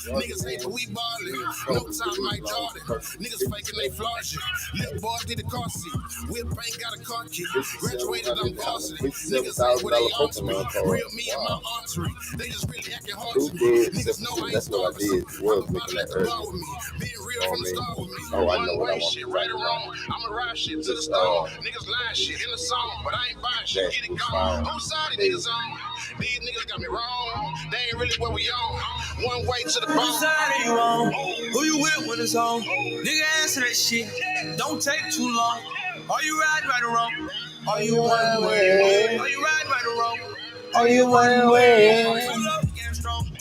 Niggas hate that we ballin'. No time like Jordan. Niggas faking they flourishing. Little boy did the car seat. Whip ain't got a car key. Graduated, I'm varsity. Niggas ain't what they on to me. Real me and my artery. They just really acting hard to me. Niggas know I ain't starving. I'm about to let the ball with me. Being real from the start with me. One way shit, right or wrong. I'ma ride shit to the stone. Niggas lying shit in the song, but I ain't buying shit. Get it gone. Whose side these niggas on? These niggas got me wrong. They ain't really what we on. One way to the bone. Whose side are you on? Who you with when it's on? Nigga, answer that shit. Don't take too long. Are you riding right or wrong? Are you one way? Are you riding right or wrong? Are you one way? Pull up, getting strong. In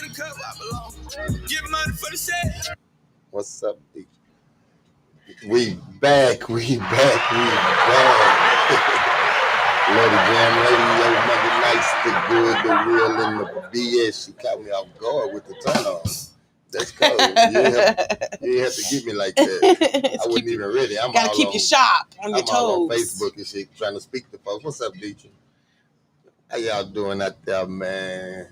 the cup, I belong. Give money for the set. What's up, D? We back. Love the Jam Radio, Monday nights, the good, the real, and the BS. She caught me off guard with the turn on. That's cold. You didn't have to get me like that. I wasn't even ready. Gotta keep you sharp on your toes. I'm all on Facebook and shit trying to speak to folks. What's up, Deidre? How y'all doing out there, man?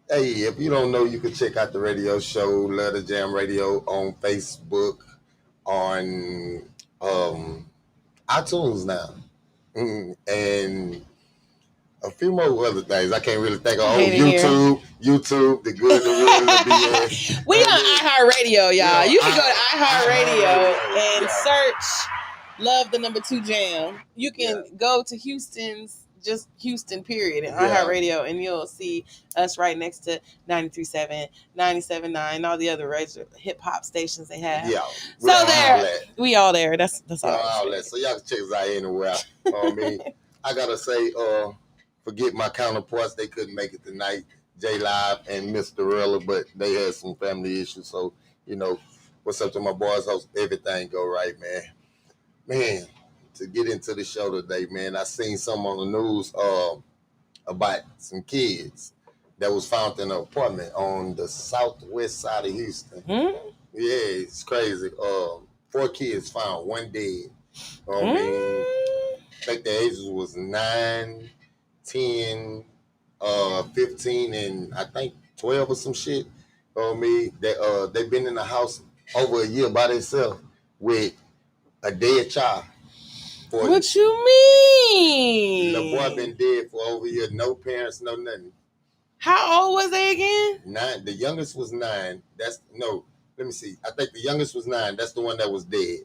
Hey, if you don't know, you can check out the radio show, Love the Jam Radio, on Facebook, on iTunes now. And a few more other things. I can't really think of. YouTube, the good, the real, and the BS. We on iHeartRadio, y'all. Yeah, you can go to iHeartRadio and search Love the Number 2 Jam. You can go to just Houston, period, and iHeartRadio, and you'll see us right next to 93.7, 97.9, all the other hip hop stations they have. Yeah. We all there. That's all. So y'all can check us out anywhere. I gotta say, forget my counterparts. They couldn't make it tonight. J Live and Mr. Rella, but they had some family issues. So, what's up to my boys? Hope everything go right, man. Man, to get into the show today, man, I seen some on the news about some kids that was found in an apartment on the southwest side of Houston. Yeah, it's crazy. 4 kids found, 1 dead. I think their ages was 9, 10, 15, and I think 12 or some shit. They been in the house over a year by themselves with a dead child. What you mean? The boy been dead for over a year. No parents, no nothing. How old was they again? 9. The youngest was 9. Let me see. I think the youngest was 9. That's the one that was dead.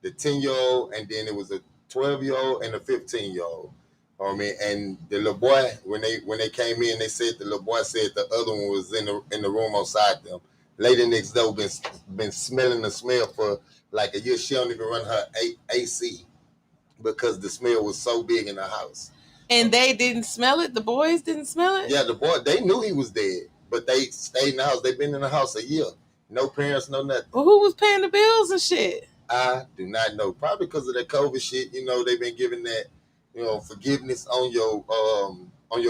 The 10-year-old, and then it was a 12-year-old and a 15-year-old. And the little boy, when they came in, they said the little boy said the other one was in the room outside them. Lady next door been smelling the smell for like a year. She don't even run her AC because the smell was so big in the house. And they didn't smell it? The boys didn't smell it? Yeah, the boy, they knew he was dead, but they stayed in the house. They've been in the house a year. No parents, no nothing. Well, who was paying the bills and shit? I do not know. Probably because of that COVID shit. They've been giving that, forgiveness on your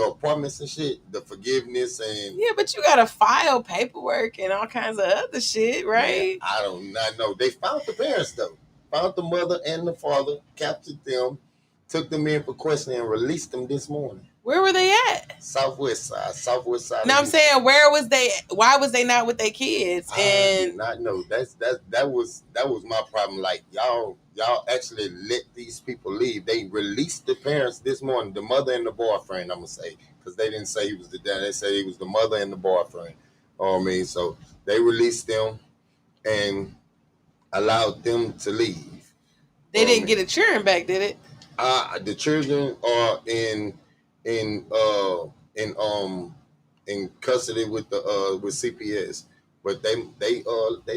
apartments and shit. The forgiveness and... Yeah, but you got to file paperwork and all kinds of other shit, right? Man, I do not know. They found the parents, though. Found the mother and the father, captured them, took them in for questioning, and released them this morning. Where were they at? Southwest side. Now I'm saying, where was they? Why was they not with their kids? I do not know. That was my problem. Like y'all actually let these people leave. They released the parents this morning, the mother and the boyfriend. I'm gonna say, because they didn't say he was the dad. They said he was the mother and the boyfriend. So they released them and allowed them to leave. They didn't get a children back, did it? The children are in custody with CPS, but they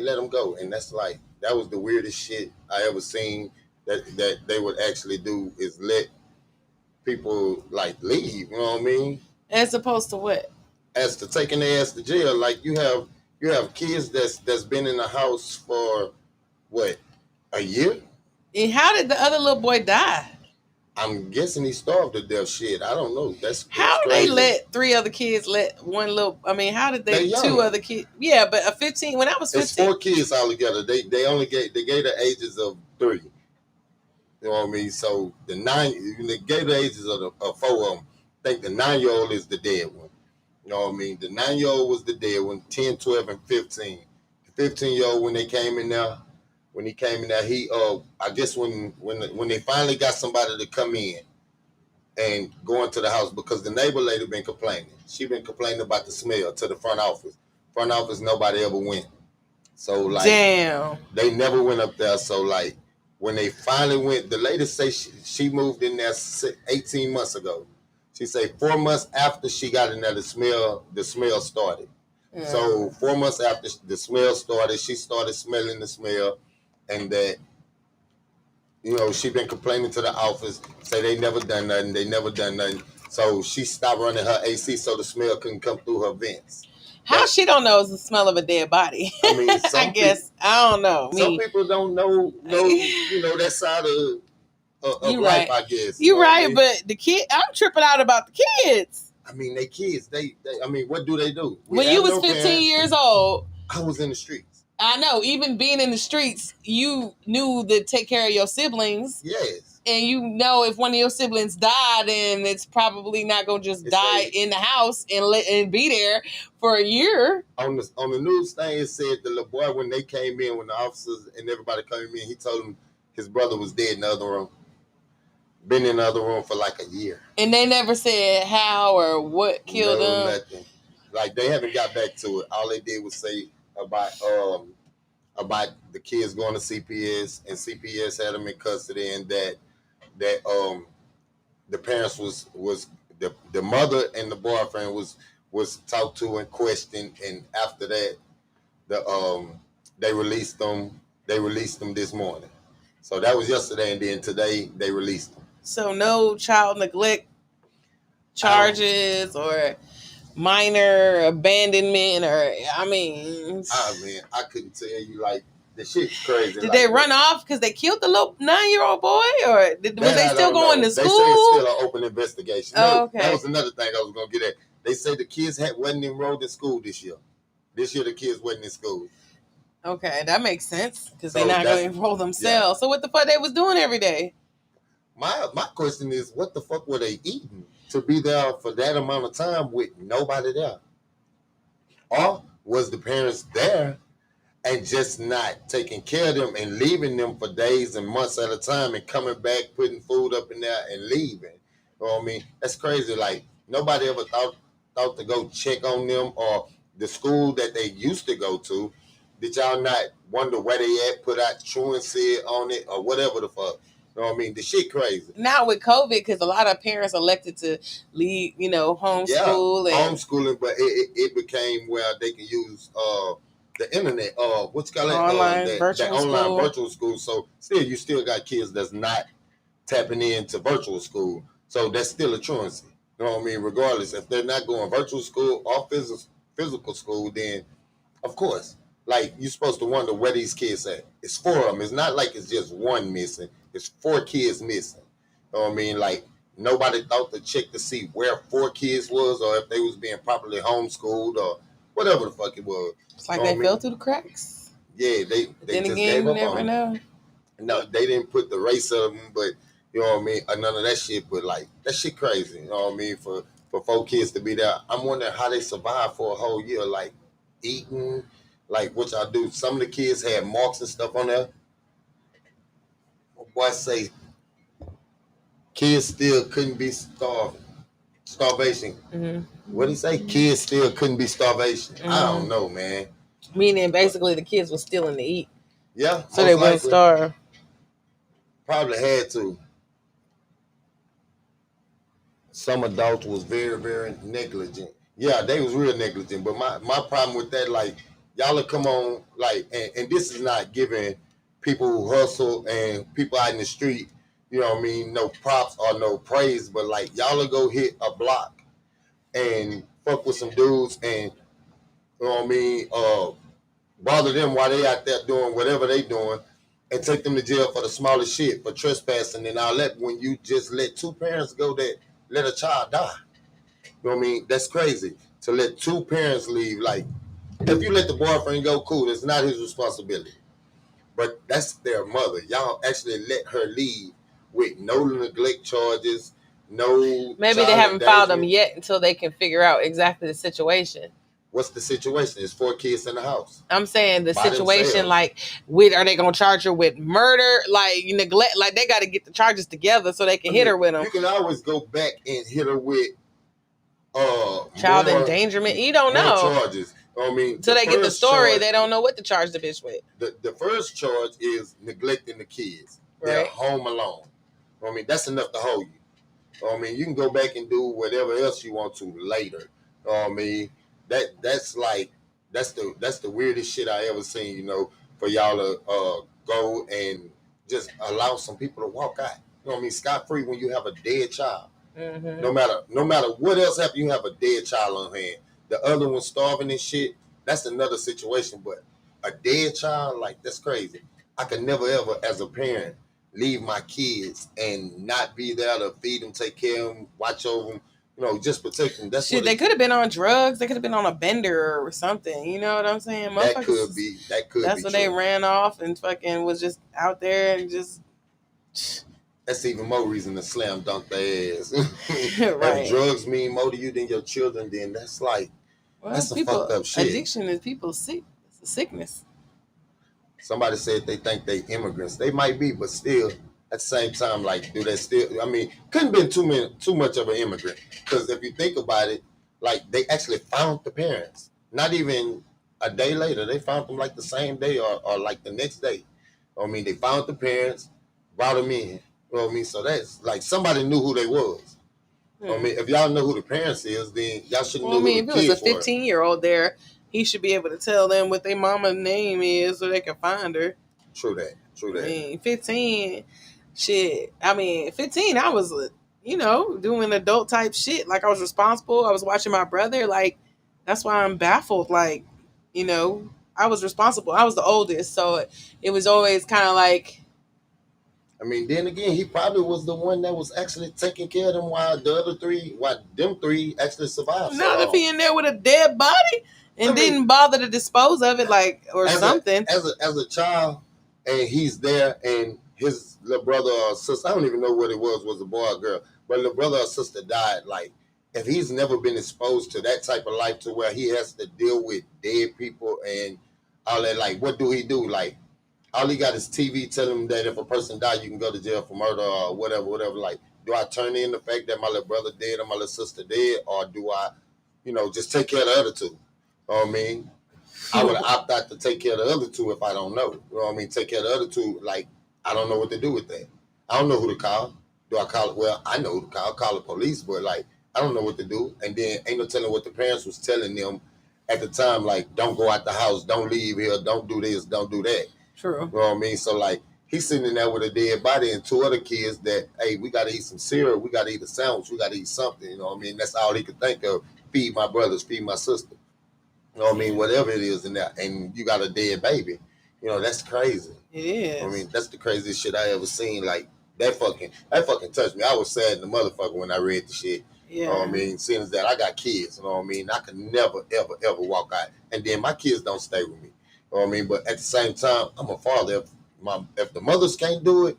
let them go, and that's like, that was the weirdest shit I ever seen that they would actually do, is let people like leave. You know what I mean? As opposed to what? As to taking their ass to jail. Like you have kids that's been in the house for what, a year? And how did the other little boy die? I'm guessing he starved to death. Shit, I don't know. How did they let 3 other kids let one little... I mean, how did they 2 other kids... Yeah, but a 15... When I was 15... It's 4 kids altogether. They gave the ages of 3. You know what I mean? So they gave the ages of 4 of them. I think the 9-year-old is the dead one. You know what I mean? The 9-year-old was the dead one, 10, 12, and 15. The 15-year-old, when he came in there, he I guess when they finally got somebody to come in and go into the house, because the neighbor lady been complaining. She been complaining about the smell to the front office. Front office, nobody ever went. So like, damn, they never went up there. So like, when they finally went, the lady say she moved in there 18 months ago. She say 4 months after she got in there, the smell started. Yeah. So 4 months after the smell started, she started smelling the smell, and that, you know, she been complaining to the office, say they never done nothing. So she stopped running her AC so the smell couldn't come through her vents. How she don't know it's the smell of a dead body? I mean, I guess I don't know. Some people don't know you know, that side of you life, right. I guess. You right, I mean? but the kid, I'm tripping out about the kids. I mean, they kids. They I mean, what do they do? When you was 15 years old, I was in the streets. I know. Even being in the streets, you knew to take care of your siblings. Yes. And you know, if one of your siblings died, then it's probably not gonna just die in the house and be there for a year. On the news thing, it said the little boy, when they came in, when the officers and everybody came in, he told them his brother was dead in the other room. Been in the other room for like a year. And they never said how or what killed him. Nothing. Like, they haven't got back to it. All they did was say about the kids going to CPS, and CPS had them in custody, and that the parents was the mother and the boyfriend was talked to and questioned, and after that they released them this morning. So that was yesterday, and then today they released them. So no child neglect charges or minor abandonment, or I mean, I couldn't tell you, like, the shit's crazy. Did they run off because they killed the little 9-year-old boy, or was they still going to school? They say it's still an open investigation. Oh, okay. That was another thing I was going to get at. They say the kids wasn't enrolled in school this year. This year the kids wasn't in school. Okay, that makes sense, because they're not going to enroll themselves. Yeah. So what the fuck they was doing every day? My question is, what the fuck were they eating to be there for that amount of time with nobody there? Or was the parents there and just not taking care of them and leaving them for days and months at a time and coming back, putting food up in there and leaving? You know what I mean? That's crazy. Like, nobody ever thought to go check on them, or the school that they used to go to. Did y'all not wonder where they at, put out truancy on it, or whatever the fuck? You know what I mean? The shit crazy. Now with COVID, because a lot of parents elected to leave, you know, homeschool. Yeah, homeschooling, but it became where they can use the internet, what's called online virtual school. So you still got kids that's not tapping into virtual school. So that's still a truancy. You know what I mean? Regardless, if they're not going virtual school or physical school, then of course, like, you're supposed to wonder where these kids at. It's 4 of them. It's not like it's just one missing. It's 4 kids missing. You know what I mean? Like, nobody thought to check to see where 4 kids was, or if they was being properly homeschooled, or whatever the fuck it was. It's like they fell through the cracks. Yeah, they then just again, gave up you never know. No, they didn't put the race of them, but you know what I mean, none of that shit. But like, that shit crazy. You know what I mean? For 4 kids to be there, I'm wondering how they survived for a whole year, like eating, like what y'all do. Some of the kids had marks and stuff on there. Boy, say kids still couldn't be starvation. Mm-hmm. What did he say? Kids still couldn't be starvation. Mm-hmm. I don't know, man. Meaning basically the kids were stealing to eat. Yeah. So they wouldn't starve. Probably had to. Some adults was very, very negligent. Yeah, they was real negligent. But my problem with that, like, y'all will come on, like, and this is not giving people who hustle and people out in the street, you know what I mean, no props or no praise, but like, y'all will go hit a block and fuck with some dudes and, you know what I mean, bother them while they out there doing whatever they doing, and take them to jail for the smallest shit, for trespassing and all that, when you just let 2 parents go that let a child die. You know what I mean? That's crazy. To let 2 parents leave. Like, if you let the boyfriend go, cool, it's not his responsibility. But that's their mother. Y'all actually let her leave with no neglect charges, no. Maybe they haven't filed them yet until they can figure out exactly the situation. What's the situation? There's 4 kids in the house. I'm saying the situation, like, are they gonna charge her with murder, like neglect? Like they got to get the charges together so they can hit her with them. You can always go back and hit her with child endangerment. You don't know charges. I mean, till they get the story, they don't know what to charge the bitch with. The first charge is neglecting the kids. Right. They're home alone. I mean, that's enough to hold you. I mean, you can go back and do whatever else you want to later. I mean, that's the weirdest shit I ever seen. You know, for y'all to go and just allow some people to walk out. You know what I mean? Scot free when you have a dead child. Mm-hmm. No matter what else happens, you have a dead child on hand. The other one starving and shit, that's another situation. But a dead child, like, that's crazy. I could never ever, as a parent, leave my kids and not be there to feed them, take care of them, watch over them, you know, just protect them. That's shit. They could have been on drugs. They could have been on a bender or something. You know what I'm saying? That could be. That's when they ran off and fucking was just out there and just. That's even more reason to slam dunk their ass. Right. If drugs mean more to you than your children, then that's like, that's some fucked up shit. Addiction is people sick. It's a sickness. Somebody said they think they immigrants. They might be, but still, at the same time, like, do they still? I mean, couldn't been too much of an immigrant. Because if you think about it, like, they actually found the parents. Not even a day later. They found them like the same day or like the next day. I mean, they found the parents, brought them in. You know what I mean? So that's like somebody knew who they was. I mean, if y'all know who the parents is, then y'all should know who the kids were. If it was a 15-year-old there, he should be able to tell them what their mama's name is so they can find her. True that. I mean, 15, shit. I mean, 15, I was, doing adult type shit. Like, I was responsible. I was watching my brother. Like, that's why I'm baffled. Like, I was responsible. I was the oldest. So it was always kind of like, I mean, then again, he probably was the one that was actually taking care of them while them three actually survived. Not if he in there with a dead body and didn't bother to dispose of it, or something. As a child, and he's there, and his little brother or sister, I don't even know what it was a boy or girl, but little brother or sister died. Like, if he's never been exposed to that type of life to where he has to deal with dead people and all that, like, what do he do? Like, all he got is TV telling him that if a person died, you can go to jail for murder or whatever. Like, do I turn in the fact that my little brother dead or my little sister dead, or do I, just take care of the other two? You know what I mean? I would opt out to take care of the other two if I don't know. You know what I mean? Take care of the other two. Like, I don't know what to do with that. I don't know who to call. Do I call it? Well, I know who to call. Call the police, but like, I don't know what to do. And then ain't no telling what the parents was telling them at the time. Like, don't go out the house. Don't leave here. Don't do this. Don't do that. True. You know what I mean? So, like, he's sitting in there with a dead body and 2 other kids that, hey, we got to eat some cereal. We got to eat a sandwich. We got to eat something. You know what I mean? That's all he could think of. Feed my brothers. Feed my sister. You know what I mean? Whatever it is in there. And you got a dead baby. That's crazy. It is. I mean, that's the craziest shit I ever seen. Like, that fucking touched me. I was sad in the motherfucker when I read the shit. Yeah. You know what I mean? Seeing as that I got kids, you know what I mean? I could never, ever, ever walk out. And then my kids don't stay with me. You know what I mean? But at the same time, I'm a father. If the mothers can't do it,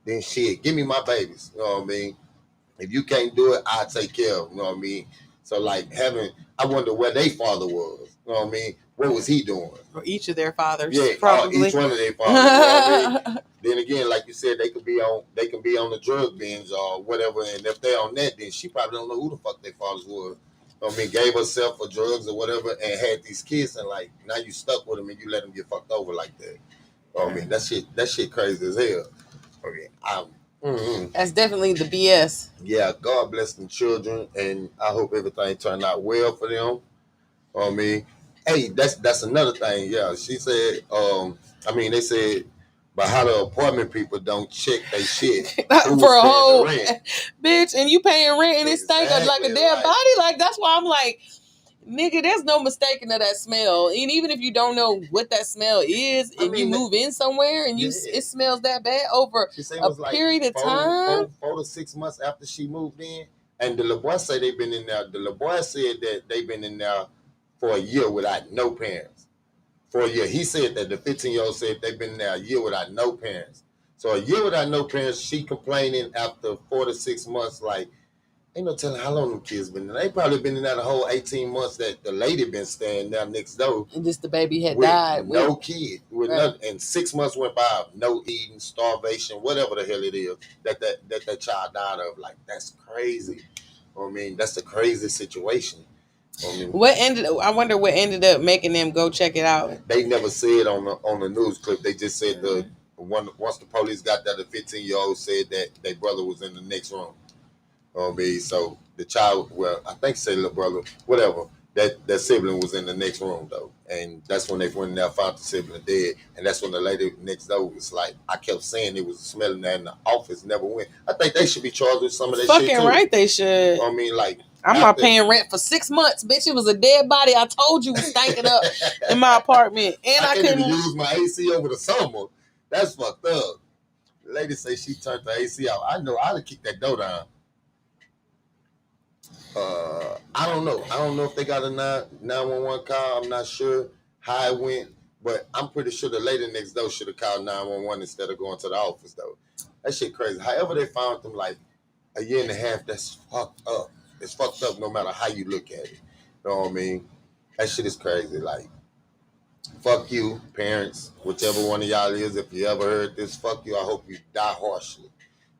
then shit, give me my babies. You know what I mean? If you can't do it, I'll take care of them. You know what I mean? So, like, I wonder where their father was. You know what I mean? What was he doing? Or each of their fathers. Yeah, probably. each one of their fathers. You know what I mean? Then again, like you said, they can be on the drug binge or whatever. And if they're on that, then she probably don't know who the fuck their fathers were. You know what I mean? Gave herself for drugs or whatever and had these kids, and like, now you stuck with them and you let them get fucked over like that. You know what I mean? That shit crazy as hell. I mean, That's definitely the BS. Yeah, God bless them children, and I hope everything turned out well for them. You know what I mean? Hey, that's another thing. Yeah, she said, they said, but how the apartment people don't check their shit for a whole bitch, and you paying rent and it stank up like a dead body. Like, that's why I'm like, nigga, there's no mistaking of that smell. And even if you don't know what that smell is, and you move in somewhere and it smells that bad over a period of time, 4 to 6 months after she moved in, and the little boy said they've been in there. The little boy said that they've been in there for a year without no parents. For a year. He said that the 15-year-old said they've been there a year without no parents. So a year without no parents, she complaining after 4 to 6 months, like, Ain't no telling how long them kids been in. They probably been in there the whole 18 months that the lady been staying there next door. And just the baby had with died. No kid. With right. nothing. And 6 months went by, no eating, starvation, whatever the hell it is that child died of. Like, that's crazy. I mean, that's a crazy situation. I mean, I wonder what ended up making them go check it out. They never said on the news clip. They just said once the police got there, the 15-year-old said that their brother was in the next room. I mean, so the child, well, I think say little brother, whatever, that sibling was in the next room though, and that's when they went in there, found the sibling dead, and that's when the lady next door was like, I kept saying it was smelling that in the office, never went. I think they should be charged with some of that shit too. Fucking right, they should. I mean, like, I'm not paying rent for 6 months, bitch. It was a dead body. I told you was stinking up in my apartment, and I couldn't even use my AC over the summer. That's fucked up. The lady say she turned the AC out. I know I'd have kicked that door down. I don't know. I don't know if they got a 911 call. I'm not sure how it went, but I'm pretty sure the lady next door should have called 911 instead of going to the office, though. That shit crazy. However, they found them like a year and a half. That's fucked up. It's fucked up no matter how you look at it. You know what I mean? That shit is crazy. Like, fuck you, parents, whichever one of y'all is. If you ever heard this, fuck you. I hope you die harshly.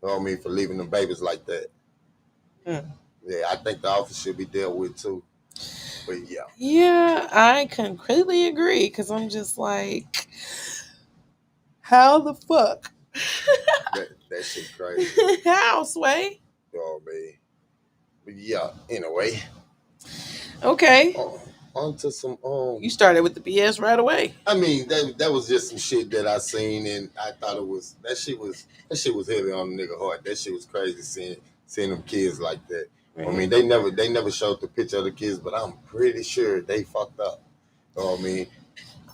You know what I mean? For leaving them babies like that. Yeah, I think the office should be dealt with too. But yeah. Yeah, I completely agree because I'm just like, how the fuck? that shit crazy. How, Sway? You know what I mean? But yeah, anyway. Okay. On to some You started with the BS right away. I mean, that was just some shit that I seen, and I thought that shit was heavy on the nigga heart. That shit was crazy seeing them kids like that. I mean, they never showed the picture of the kids, but I'm pretty sure they fucked up. You know what I mean?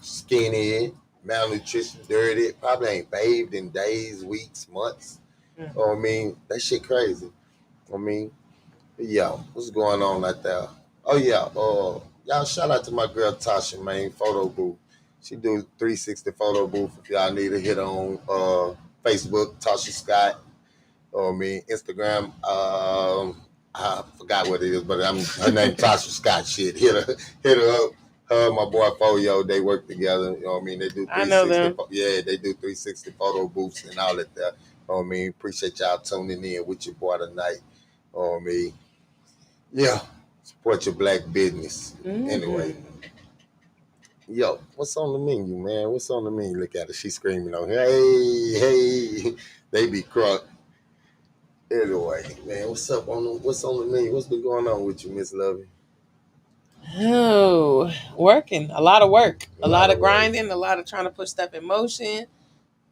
Skinny, malnutrition, dirty, probably ain't bathed in days, weeks, months. You know what I mean? That shit crazy. I mean, yeah, what's going on out there? Oh yeah, y'all shout out to my girl Tasha, man, photo booth. She do 360 photo booth. If y'all need to hit on Facebook, Tasha Scott. I mean, Instagram, I forgot what it is, but her name Tasha Scott. Shit, hit her up. Her and my boy Foyo, they work together. You know what I mean? They do 360. I know them. Yeah, they do 360 photo booths and all that. You know what I mean? Appreciate y'all tuning in with your boy tonight. You know what I mean? Yeah, support your black business. Anyway. Yo, what's on the menu, man? What's on the menu? Look at her. She's screaming on, hey, they be crunk. Anyway, man, what's on the menu? What's been going on with you, Miss Lovey? Oh, working. A lot of work. A lot of grinding. A lot of trying to put stuff in motion.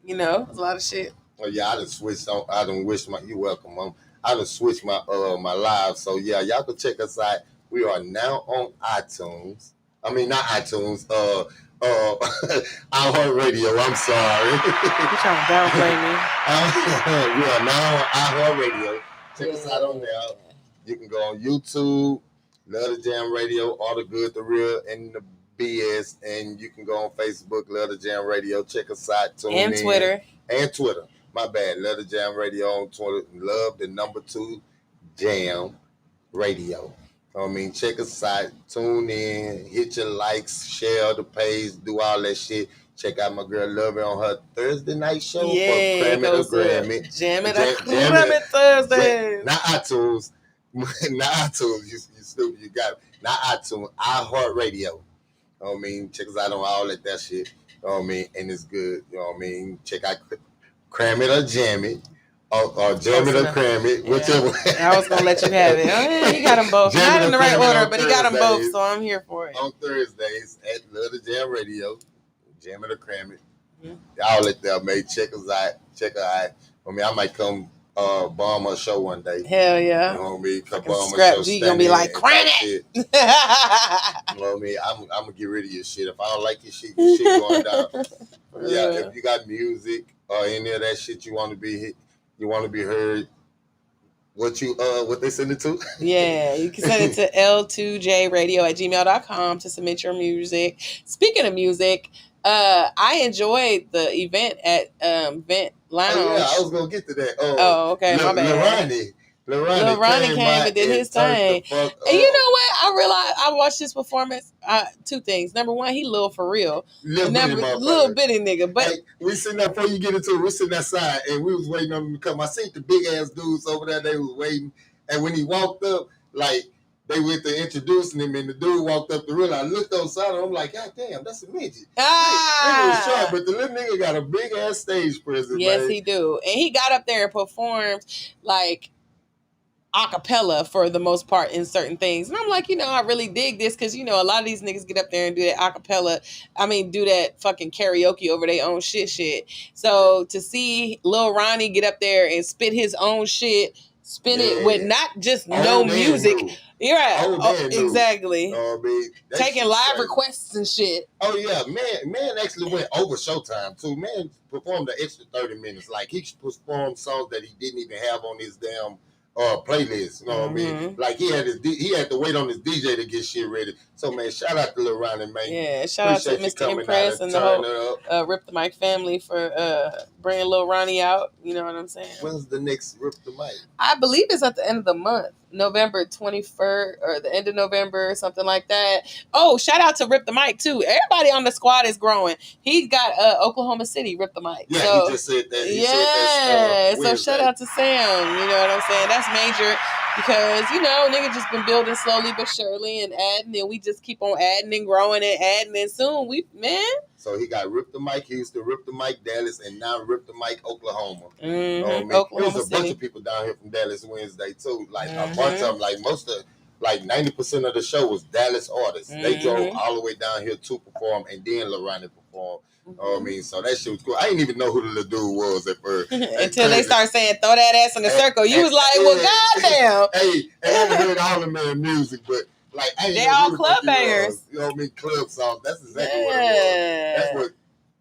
You know, a lot of shit. Oh yeah, I done switched on. I done wished my. You welcome, Mom. I done switched my my live. So yeah, y'all can check us out. We are now on iTunes. I mean, not iTunes. iHeartRadio. I'm sorry. You trying to downplay me? We are now on iHeartRadio. Check us out on there. You can go on YouTube, Love the Jam Radio, All the Good, the Real, and the BS, and you can go on Facebook, Love the Jam Radio. Check us out. Tune in. Twitter. And Twitter. My bad. Love the Jam Radio on Twitter. Love the number 2 Jam Radio. I mean, check us out. Tune in. Hit your likes. Share the page. Do all that shit. Check out my girl Lovey on her Thursday night show. Yeah, Cram It or Gram It. Jam It Thursday. Not iTunes. Not iTunes. You stupid. You got it. Not iTunes. iHeartRadio. I mean, check us out on all that shit. You know what I mean? And it's good. You know what I mean? Check out Cram It or Jam It. Or Jam It or Cram It. Yeah. Whichever. I was going to let you have it. Oh, yeah, he got them both. Not in the right order, but he got them both, so I'm here for it. On Thursdays at Love the Jam Radio. Jam It or Cram It. Y'all let that, mate. Check us out. Check her out. I mean, I might come bomb her show one day. Hell yeah. You know what I mean? Come bomb her Scrap show. G gonna be like, cram it. You know what I mean? I'm gonna get rid of your shit. If I don't like your shit going down. Yeah, if you got music or any of that shit you want to be heard, what they send it to? Yeah, you can send it to l2jradio@gmail.com to submit your music. Speaking of music, I enjoyed the event at Vent Lounge. Oh, yeah, I was gonna get to that. Okay, my bad. Lil Ronnie came and did his thing. And you know what? I realized I watched his performance. Two things. Number one, he little for real. Little bitty nigga. But hey, we sitting there before you get into it. We sitting outside and we was waiting on him to come. I seen the big ass dudes over there. They was waiting, and when he walked up, like they went to introducing him, and the dude walked up the real. I looked outside, and I'm like, God damn, that's a midget. He was short, but the little nigga got a big ass stage presence. Yes, man. he do, and he got up there and performed like acapella for the most part in certain things. And I'm like, I really dig this because, a lot of these niggas get up there and do that acapella. I mean, do that fucking karaoke over their own shit. So to see Lil Ronnie get up there and spit his own shit, spin it with not just no music. You're right. Exactly. Taking live requests and shit. Oh, yeah. Man actually went over Showtime, too. Man performed an extra 30 minutes. Like, he performed songs that he didn't even have on his damn playlist, you know what I mean? Like he had to wait on his DJ to get shit ready. So man, shout out to Lil Ronnie, man. Yeah, shout out to Mr. Impress and the whole Rip the Mic family for bringing Lil Ronnie out. You know what I'm saying? When's the next Rip the Mic? I believe it's at the end of the month, November 21st or the end of November or something like that. Oh, shout out to Rip the Mic too. Everybody on the squad is growing. He's got Oklahoma City Rip the Mic. Yeah, so, he just said that. So shout out to Sam. You know what I'm saying? That's major because nigga just been building slowly but surely and adding, and we just keep on adding and growing and adding, and soon So he got Rip the Mic Houston, Rip the Mic Dallas, and now Rip the Mic Oklahoma. Oklahoma There's a bunch of people down here from Dallas Wednesday too. Like a bunch of them, like most of, like 90% of the show was Dallas artists. They drove all the way down here to perform, and then Lil Ronnie performed. You know what I mean? So that shit was cool. I didn't even know who the little dude was at first. Until they started saying, throw that ass in the circle. You was like, well, goddamn. Hey, and I heard all the man music, but like, I they all club bangers. You know what I mean? Club songs. That's exactly what it was. That's what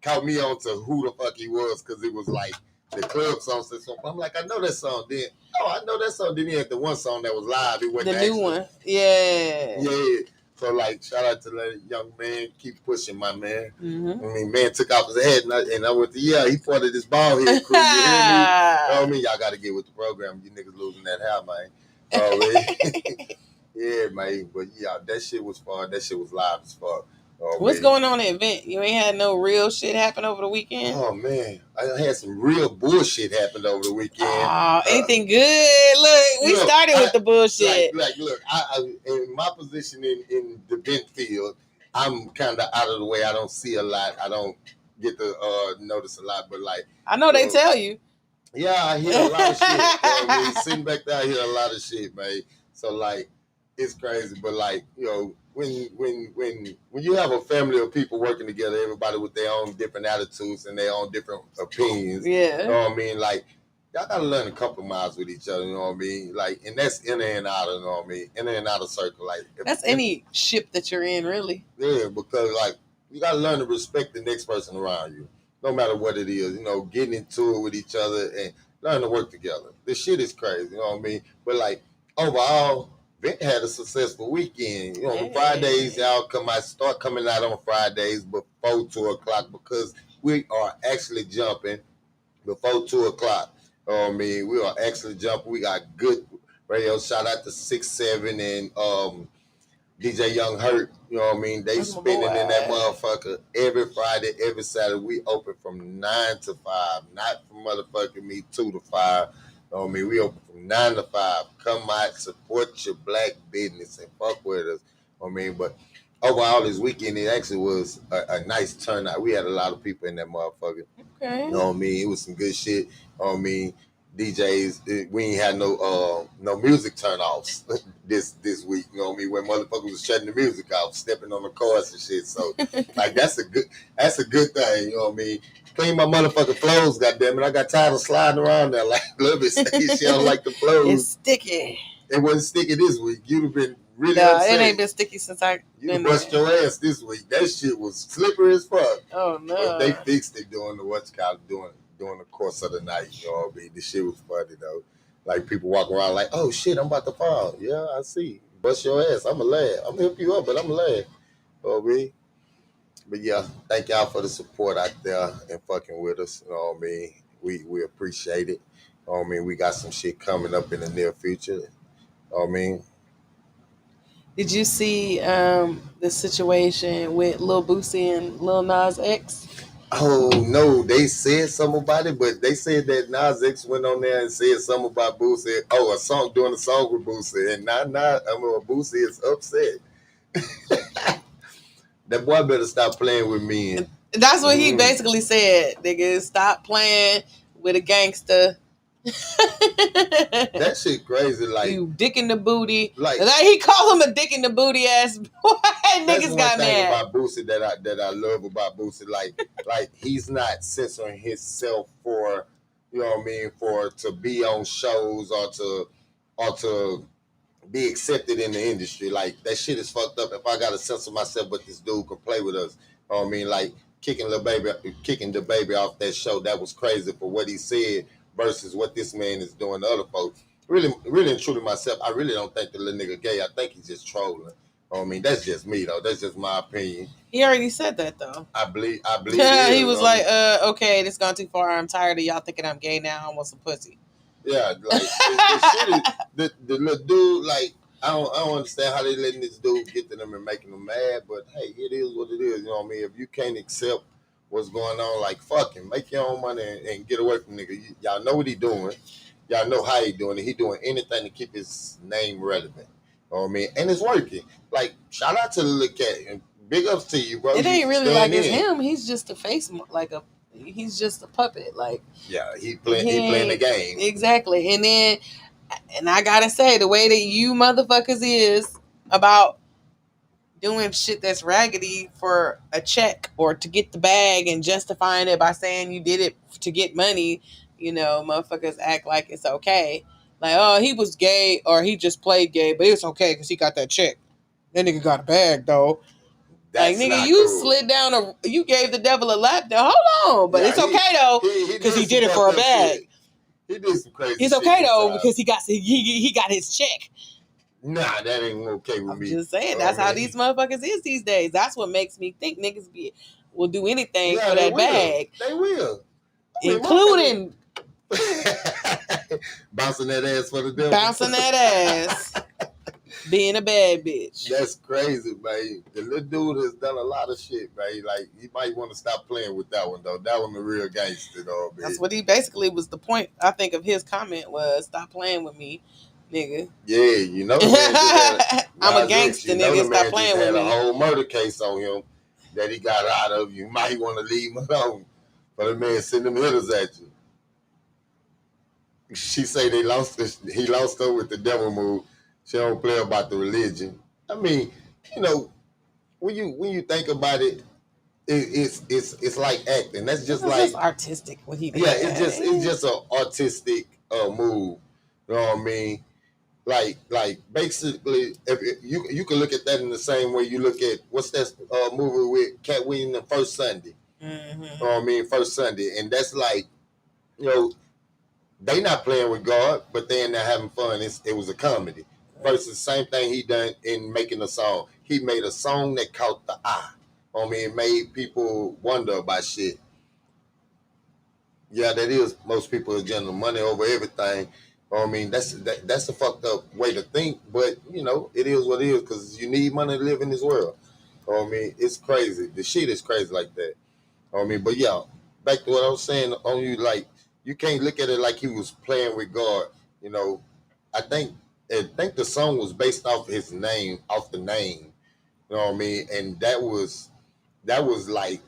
caught me on to who the fuck he was, because it was like the club songs. I'm like, I know that song. Then, I know that song. Then he had the one song that was live. It wasn't the new one. Yeah. Yeah. So, like, shout out to that young man. Keep pushing, my man. I mean, man took off his head, and I went to, he part of this ball here crew. You hear me? You know what I mean? Y'all got to get with the program. You niggas losing that hair, man. Yeah, man. But, that shit was fun. That shit was live as fuck. What's going on at the event? You ain't had no real shit happen over the weekend? Oh, man. I had some real bullshit happen over the weekend. Oh, anything good? Look, we started with the bullshit. Look, I in my position in the vent field, I'm kind of out of the way. I don't see a lot. I don't get to notice a lot. But, like... I know they tell you. Yeah, I hear a lot of shit. Sitting back there, I hear a lot of shit, man. So, like, it's crazy. But, like, when you have a family of people working together, everybody with their own different attitudes and their own different opinions, you know what I mean? Like, y'all gotta learn to compromise with each other, you know what I mean? Like, and that's inner and outer, you know what I mean? Inner and outer circle, like that's any ship that you're in, really. Yeah, because like you gotta learn to respect the next person around you, no matter what it is. Getting into it with each other and learn to work together. This shit is crazy, you know what I mean? But like overall, Vent had a successful weekend. Fridays, y'all start coming out on Fridays before 2:00 because we are actually jumping before 2:00. You know what I mean? We are actually jumping. We got good radio. Shout out to 6-7 and DJ Young Hurt. You know what I mean? They spinning in that motherfucker every Friday, every Saturday. We open from 9 to 5, not from motherfucking me 2 to 5. You know what I mean? We open from 9 to 5. Come out, support your black business, and fuck with us. You know what I mean? But overall, this weekend, it actually was a nice turnout. We had a lot of people in that motherfucker. Okay. You know what I mean? It was some good shit. You know what I mean? DJs, we ain't had no music turn-offs this week. You know what I mean? When motherfuckers was shutting the music off, stepping on the chorus and shit. So, like, that's a good thing. You know what I mean? Clean my motherfucking flows, goddammit. I got tired of sliding around there like a little bit. She don't like the flows. It's sticky. It wasn't sticky this week. You'd have been really upset. It ain't been sticky since You bust your ass this week. That shit was slippery as fuck. Oh, no. But they fixed it during the course of the night. You know what I mean? The shit was funny, though. Like, people walk around like, oh, shit, I'm about to fall. Yeah, I see. Bust your ass. I'm a lad. I'm going to help you up, but I'm a lad. You know what I mean? But yeah, thank y'all for the support out there and fucking with us. You know what I mean? We appreciate it. I mean, we got some shit coming up in the near future. I mean, did you see the situation with Lil Boosie and Lil Nas X? oh no, they said something about it, but they said that Nas X went on there and said something about Boosie. Oh, doing a song with Boosie, and Boosie is upset. That boy better stop playing with me. That's what he basically said. Nigga, stop playing with a gangster. That shit crazy. Like, you dick in the booty. Like, he called him a dick in the booty ass boy. Niggas got mad. About Boosie that I love about Boosie, like he's not censoring himself for, you know what I mean, for to be on shows or to be accepted in the industry. Like, that shit is fucked up. If I gotta censor myself, but this dude can play with us, you know what I mean, like kicking the baby off that show, that was crazy for what he said versus what this man is doing to other folks. Really and truly myself, I really don't think the little nigga gay. I think he's just trolling. I mean, that's just me though. That's just my opinion. He already said that though. I believe. He was like, okay, this gone too far. I'm tired of y'all thinking I'm gay now. I want some pussy. Yeah, like the shit is, the little dude, like, I don't understand how they letting this dude get to them and making them mad, but hey, it is what it is. You know what I mean? If you can't accept what's going on, like, fuck him, make your own money and get away from nigga. Y'all know what he doing. Y'all know how he doing it. He doing anything to keep his name relevant. You know what I mean? And it's working. Like, shout out to the little cat and big ups to you, bro. It ain't really like it's him. He's just a face, he's just a puppet. Like, yeah, he playing the game. Exactly. And I gotta say, the way that you motherfuckers is about doing shit that's raggedy for a check or to get the bag and justifying it by saying you did it to get money, you know, motherfuckers act like it's okay. Like, oh, he was gay or he just played gay, but it's okay because he got that check. That nigga got a bag, though. That's like, nigga, you cool. Slid down you gave the devil a lap there. Hold on, but it's okay though because he did it for a bag. Shit. He did some crazy. It's okay though because he got his check. Nah, that ain't okay with me. I'm just saying that's how these motherfuckers is these days. That's what makes me think niggas will do anything for that bag. They will, including bouncing that ass for the devil. Bouncing that ass. Being a bad bitch. That's crazy, man. The little dude has done a lot of shit, man. Like, he might want to stop playing with that one, though. That one the real gangster, though, man. That's what he basically was the point, I think, of his comment was, stop playing with me, nigga. Yeah, you know the man I'm a gangster, nigga. Stop playing with me. A whole murder case on him that he got out of. You might want to leave him alone for the man sending them hitters at you. She say he lost her with the devil move. She don't play about the religion. I mean, you know, when you think about it, it's like acting. That's just like artistic what he did. Yeah, it's just an artistic move. You know what I mean? Like basically, if you can look at that in the same way you look at what's that movie with Cat Williams, The First Sunday. Mm-hmm. You know what I mean? First Sunday, and that's like, you know, they not playing with God, but they in there having fun. It was a comedy. Versus same thing he done in making a song. He made a song that caught the eye. I mean, it made people wonder about shit. Yeah, that is most people agenda, money over everything. I mean, that's a fucked up way to think, but you know, it is what it is because you need money to live in this world. I mean, it's crazy. The shit is crazy like that. I mean, but yeah, back to what I was saying on you, like, you can't look at it like he was playing with God. You know, I think the song was based off his name, off the name. You know what I mean? And that was like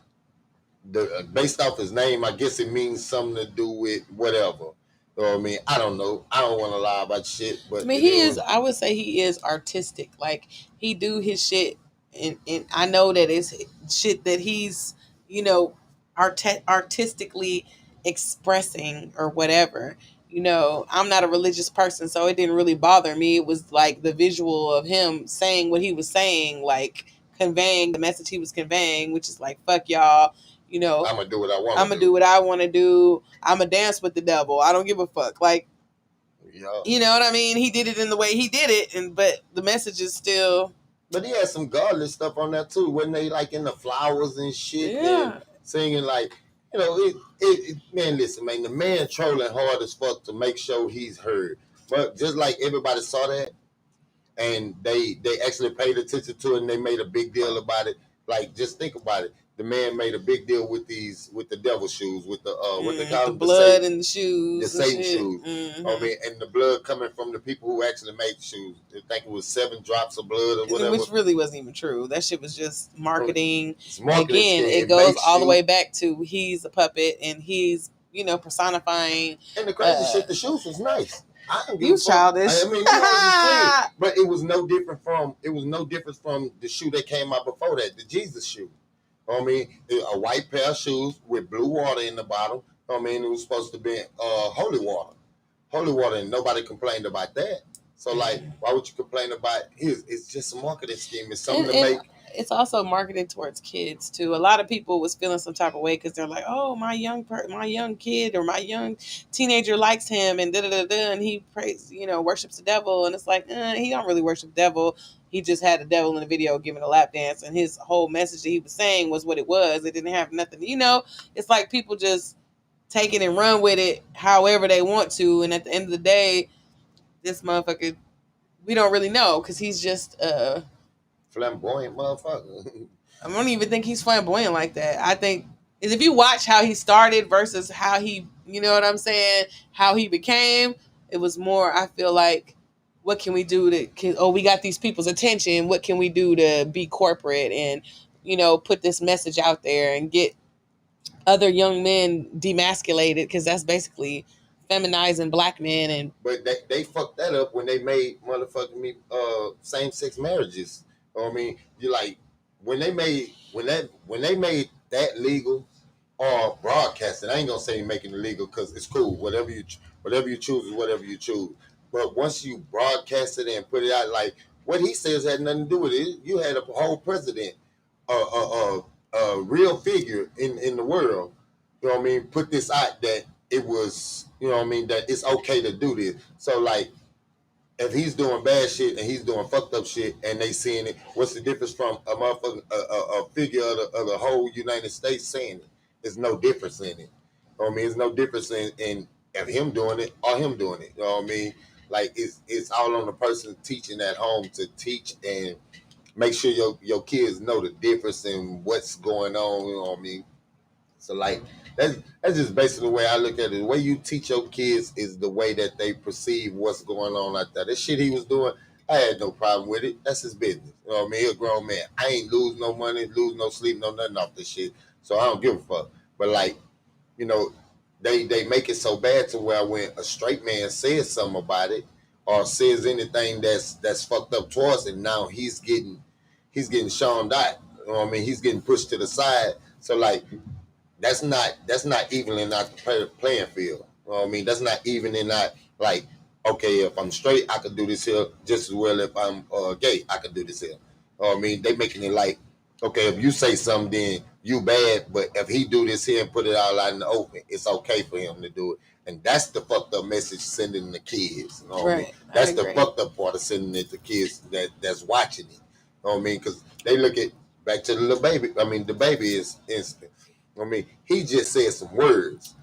based off his name. I guess it means something to do with whatever. You know what I mean? I don't know. I don't want to lie about shit, but I mean, I would say he is artistic. Like, he do his shit, and I know that it's shit that he's, you know, artistically expressing or whatever. You know, I'm not a religious person, so it didn't really bother me. It was like the visual of him saying what he was saying, like conveying the message he was conveying, which is like, fuck y'all. You know, I'm going to do what I want. I'm going to do what I want to do. I'm going to dance with the devil. I don't give a fuck. Like, yeah. You know what I mean? He did it in the way he did it, but the message is still. But he had some godless stuff on that too. Wasn't they like in the flowers and shit? Yeah. And singing like, you know, man, listen, man, the man trolling hard as fuck to make sure he's heard. But just like everybody saw that, and they actually paid attention to it, and they made a big deal about it. Like, just think about it. The man made a big deal with the devil shoes, with the what they call the them, blood and the shoes, the Satan shit. shoes. I mean, and the blood coming from the people who actually made the shoes. I think it was 7 drops of blood or whatever, which really wasn't even true. That shit was just marketing. It's marketing Again, scheme. it goes all the way back to he's a puppet and he's personifying. And the crazy shit, the shoes was nice. You childish. I mean, you know what I'm saying? But it was no different from the shoe that came out before that, the Jesus shoe. I mean, a white pair of shoes with blue water in the bottom. I mean, it was supposed to be holy water, and nobody complained about that. So, like, why would you complain about it? It's just a marketing scheme. It's something to make. It's also marketed towards kids too. A lot of people was feeling some type of way because they're like, "Oh, my young kid or my young teenager likes him," and and he prays, worships the devil, and it's like, he don't really worship the devil. He just had the devil in the video giving a lap dance, and his whole message that he was saying was what it was. It didn't have nothing, It's like people just take it and run with it however they want to, and at the end of the day, this motherfucker, we don't really know because he's just flamboyant motherfucker. I don't even think he's flamboyant like that. I think if you watch how he started versus how he, you know what I'm saying, how he became, it was more, I feel like, what can we do we got these people's attention. What can we do to be corporate and, put this message out there and get other young men demasculated, because that's basically feminizing black men. But they fucked that up when they made motherfucking same-sex marriages. I mean, you like when they made that legal or broadcasted. I ain't gonna say making it legal because it's cool. Whatever you choose is whatever you choose. But once you broadcast it and put it out, like what he says had nothing to do with it. You had a whole president, a real figure in the world. You know what I mean? Put this out that it was, that it's okay to do this. So like, if he's doing bad shit and he's doing fucked up shit and they seeing it, what's the difference from a motherfucker, a figure of the whole United States saying it? There's no difference in it. There's no difference in of him doing it or him doing it. You know what I mean? Like it's all on the person teaching at home to teach and make sure your kids know the difference in what's going on. You know what I mean? So like that's just basically the way I look at it. The way you teach your kids is the way that they perceive what's going on out there. This shit he was doing, I had no problem with it. That's his business. You know what I mean? He a grown man. I ain't lose no money, lose no sleep, no nothing off this shit. So I don't give a fuck. But like, they make it so bad to where when a straight man says something about it or says anything that's fucked up towards it, now he's getting shunned out. You know what I mean? He's getting pushed to the side. So like, that's not evening out the playing field. You know what I mean? That's not evening out, like, okay, if I'm straight, I could do this here just as well. If I'm gay, I could do this here. You know what I mean? They making it like, okay, if you say something, then you bad, but if he do this here and put it all out in the open, it's okay for him to do it. And that's the fucked up message sending the kids. You know what I mean? That's the fucked up part of sending it to kids that's watching it. You know what I mean? Because they look at, back to the little baby. I mean, the baby is instant. I mean, he just said some words.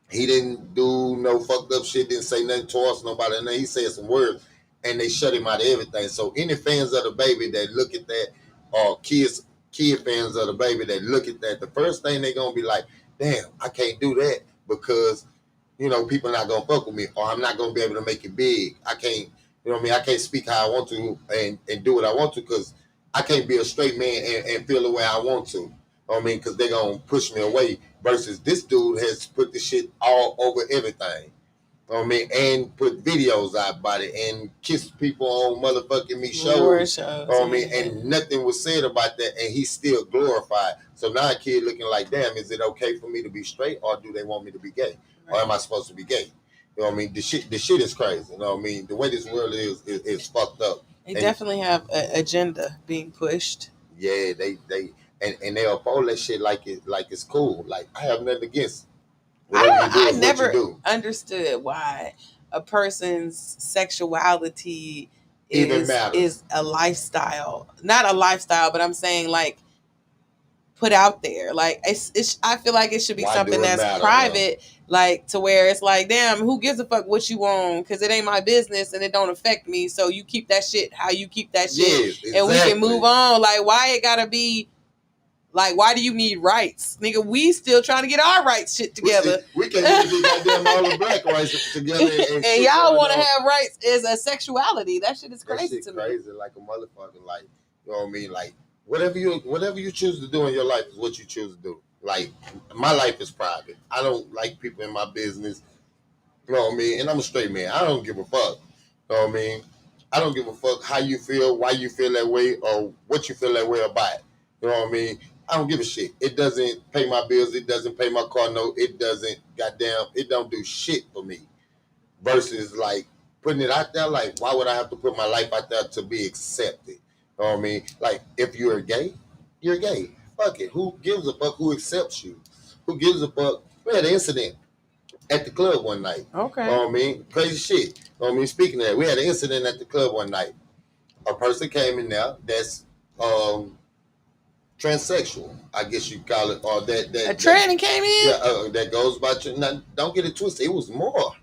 He didn't do no fucked up shit, didn't say nothing towards nobody. And then he said some words, and they shut him out of everything. So any fans of the baby that look at that, or kid fans of the baby that look at that, the first thing they're going to be like, damn, I can't do that because, people not going to fuck with me, or I'm not going to be able to make it big. I can't, I can't speak how I want to and do what I want to because I can't be a straight man and feel the way I want to. Because they're going to push me away versus this dude has put the shit all over everything. And put videos out about it and kiss people on motherfucking me shows. And nothing was said about that, and he's still glorified. So now a kid looking like, damn, is it okay for me to be straight, or do they want me to be gay? Right. Or am I supposed to be gay? You know what I mean? The shit is crazy. You know what I mean? The way this world is fucked up. They definitely have an agenda being pushed. Yeah, and they uphold that shit like it's cool. Like I have nothing against. I never understood why a person's sexuality is a lifestyle. Not a lifestyle, but I'm saying like put out there. Like it's I feel like it should be something that's private, like to where it's like, damn, who gives a fuck what you own? Because it ain't my business and it don't affect me. So you keep that shit how you keep that shit, exactly. And we can move on. Like, why it gotta be? Like, why do you need rights? Nigga, we still trying to get our rights shit together. We can't even get goddamn all the black rights together. And y'all want to have rights as a sexuality. That shit is crazy to me. Crazy like a motherfucker. Like, you know what I mean? Like, whatever you choose to do in your life is what you choose to do. Like, my life is private. I don't like people in my business. You know what I mean? And I'm a straight man. I don't give a fuck. You know what I mean? I don't give a fuck how you feel, why you feel that way, or what you feel that way about. You know what I mean? I don't give a shit. It doesn't pay my bills. It doesn't pay my car note. It doesn't, goddamn, it don't do shit for me. Versus, like, putting it out there, like, why would I have to put my life out there to be accepted? You know what I mean? Like, if you're gay, you're gay. Fuck it. Who gives a fuck who accepts you? Who gives a fuck? We had an incident at the club one night. Okay. You know what I mean? Crazy shit. You know what I mean? Speaking of that, we had an incident at the club one night. A person came in there that's, transsexual, I guess you call it, or that a tranny came in. Yeah, that goes by. Now, don't get it twisted. It was more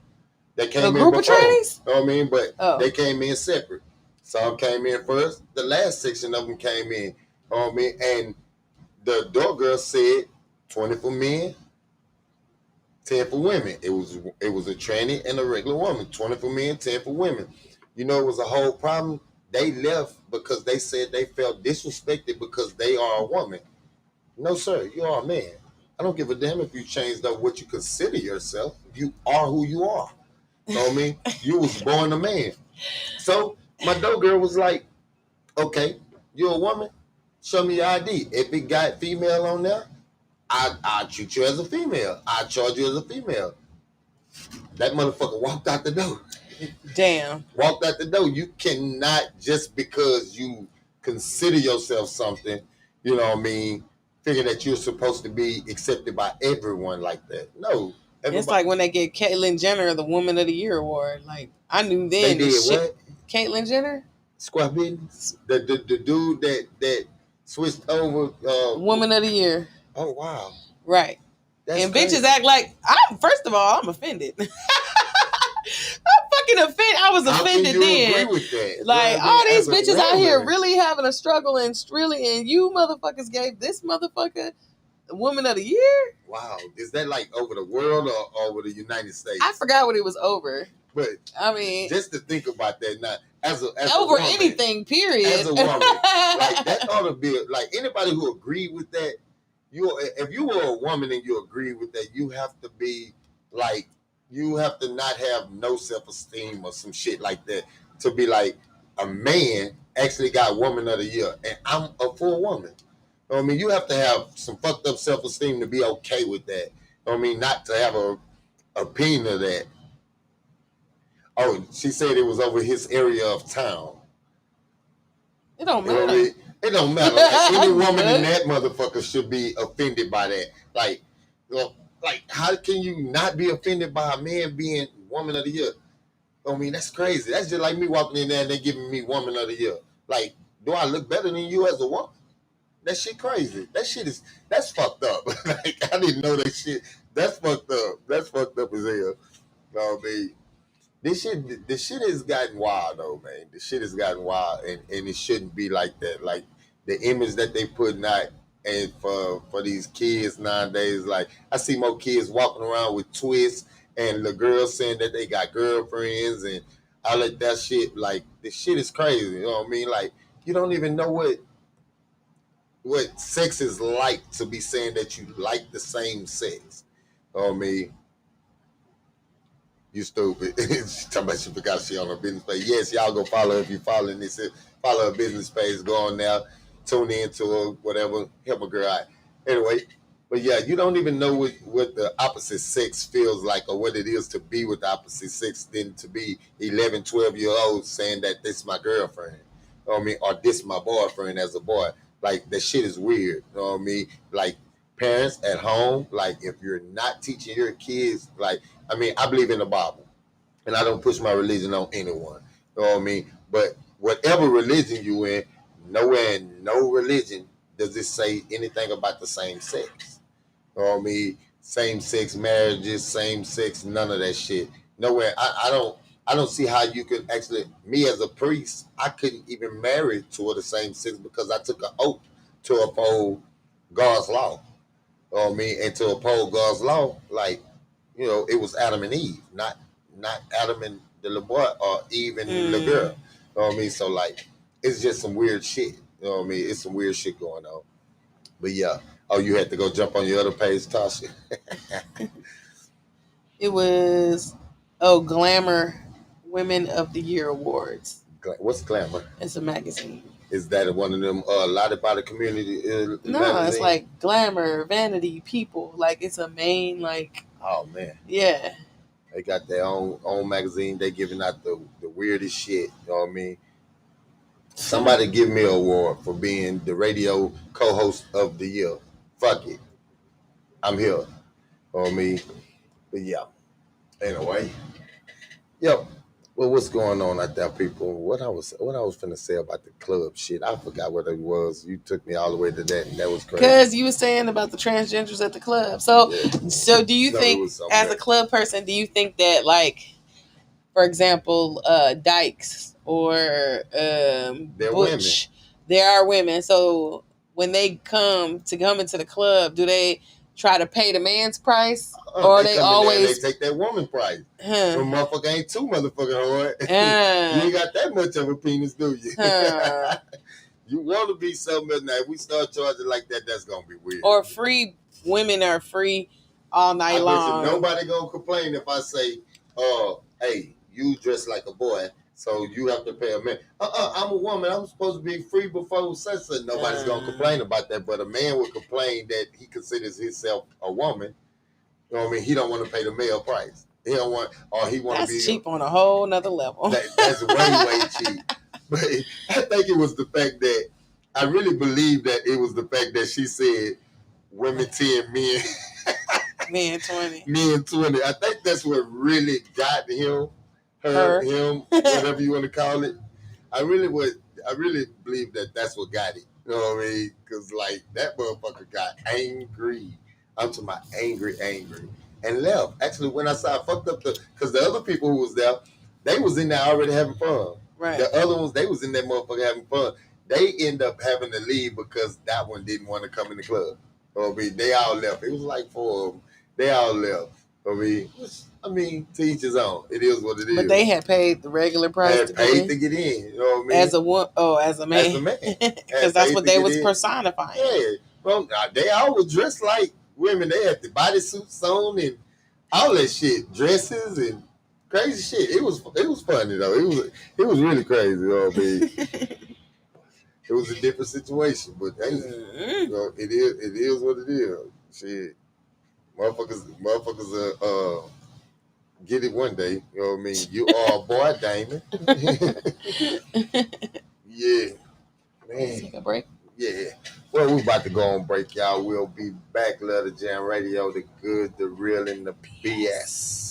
that came in. A group of trannies. You know what I mean? But they came in separate. Some came in first. The last section of them came in. You know what I mean? And the door girl said 20 for men, 10 for women. It was a tranny and a regular woman. 20 for men, 10 for women. You know, it was a whole problem. They left because they said they felt disrespected because they are a woman. No, sir, you are a man. I don't give a damn if you changed up what you consider yourself. You are who you are. You know what I mean? You was born a man. So my dope girl was like, okay, you're a woman? Show me your ID. If it got female on there, I treat you as a female. I charge you as a female. That motherfucker walked out the door. Damn. Walked out the door. You cannot, just because you consider yourself something, you know what I mean, figure that you're supposed to be accepted by everyone like that. No. It's like when they get Caitlyn Jenner the Woman of the Year award. Like, I knew then. They did what? Caitlyn Jenner? Square business? The dude that switched over. Woman of the Year. Oh, wow. Right. That's and crazy. Bitches act like, first of all, I'm offended. I was offended then. Agree with that? Like, all these bitches out here really having a struggle and you motherfuckers gave this motherfucker the Woman of the Year? Wow. Is that like over the world or over the United States? I forgot what it was over. But I mean, just to think about that now, as over a woman, anything, period. As a woman, like that ought to be like anybody who agreed with that. If you were a woman and you agree with that, you have to be like, you have to not have no self-esteem or some shit like that to be like, a man actually got Woman of the Year and I'm a full woman. You know what I mean? You have to have some fucked up self-esteem to be okay with that. You know what I mean? Not to have a opinion of that. Oh, she said it was over his area of town. It don't matter. You know what I mean? It don't matter. Like, any woman in that motherfucker should be offended by that. Like, you know, like, how can you not be offended by a man being Woman of the Year? I mean, that's crazy. That's just like me walking in there and they giving me Woman of the Year. Like, do I look better than you as a woman? That shit crazy. That's fucked up. Like, I didn't know that shit. That's fucked up. That's fucked up as hell. You know what I mean? This shit has gotten wild though, man. The shit has gotten wild and it shouldn't be like that. Like, the image that they putting out. And for these kids nowadays, like, I see more kids walking around with twists and the girls saying that they got girlfriends and all of that shit. Like, the shit is crazy. You know what I mean? Like, you don't even know what sex is like to be saying that you like the same sex. You know what I mean? You stupid. Talking about she forgot she on her business page. Yes, y'all go follow her if you following this. Follow her business page. Go on now. Tune into her, whatever, help a girl out. Anyway, but yeah, you don't even know what the opposite sex feels like or what it is to be with the opposite sex than to be 11, 12-year-olds saying that this is my girlfriend. You know what I mean? Or this my boyfriend as a boy. Like, that shit is weird. You know what I mean? Like, parents at home, like, if you're not teaching your kids, like, I mean, I believe in the Bible. And I don't push my religion on anyone. You know what I mean? But whatever religion you in, nowhere in no religion does it say anything about the same sex? You know what I mean? Same sex marriages, same sex, none of that shit. Nowhere. I don't see how you could actually. Me as a priest, I couldn't even marry two of the same sex because I took an oath to uphold God's law. You know what I mean? And to uphold God's law, like, you know, it was Adam and Eve, not Adam and the little boy or Eve and the girl. You know what I mean? So like, it's just some weird shit. You know what I mean? It's some weird shit going on. But yeah. Oh, you had to go jump on your other page, Tasha. It was Glamour Women of the Year Awards. What's Glamour? It's a magazine. Is that one of them allotted by the community? No, magazine? It's like Glamour, Vanity, People. Like it's a main like. Oh man. Yeah. They got their own magazine. They giving out the weirdest shit. You know what I mean? Somebody give me an award for being the radio co-host of the year. Fuck it. I'm here. You know what I mean? But yeah. Anyway. Yep. Well, what's going on out there, people? What I was finna say about the club shit, I forgot what it was. You took me all the way to that, and that was crazy. Because you were saying about the transgenders at the club. So do you think, as a club person, do you think that, like, for example, Dykes or Butch, there are women. So when they come into the club, do they try to pay the man's price, or they always they take that woman price? The motherfucker ain't too motherfucking hard. You ain't got that much of a penis, do you? You want to be something else. Now, if we start charging like that, that's gonna be weird. Or free women are free all night long. Nobody gonna complain if I say, hey, you dress like a boy, so you have to pay a man. I'm a woman. I'm supposed to be free before sunset. Nobody's gonna complain about that, but a man would complain that he considers himself a woman. You know what I mean? He don't want to pay the male price. He don't want, or he want to be. That's cheap on a whole nother level. That's way cheap. But I think it was the fact that I really believe that it was the fact that she said women 10, men 20. Men 20. I think that's what really got him. Him, whatever you want to call it. I really believe that that's what got it. You know what I mean? Because like that motherfucker got angry. I'm talking about angry, and left. Actually, when I saw, I fucked up because the other people who was there, they was in there already having fun. Right. The other ones, they was in that motherfucker having fun. They end up having to leave because that one didn't want to come in the club. You know what I mean? They all left. It was like 4 of them. They all left. I mean, to each his own. It is what it is. But they had paid the regular price. They had paid to get in. You know what I mean? As a man. As a man. Because that's what they was personifying. Yeah. Well, they all was dressed like women. They had the bodysuits on and all that shit, dresses and crazy shit. It was funny though. It was really crazy. You know what I mean? It was a different situation, but hey, you know, it is what it is. Shit. Motherfuckers get it one day. You know what I mean? You are a boy, Damon. Yeah. Man. Take a break. Yeah. Well, we're about to go on break, y'all. We'll be back. Love the Jam Radio, the good, the real, and the BS.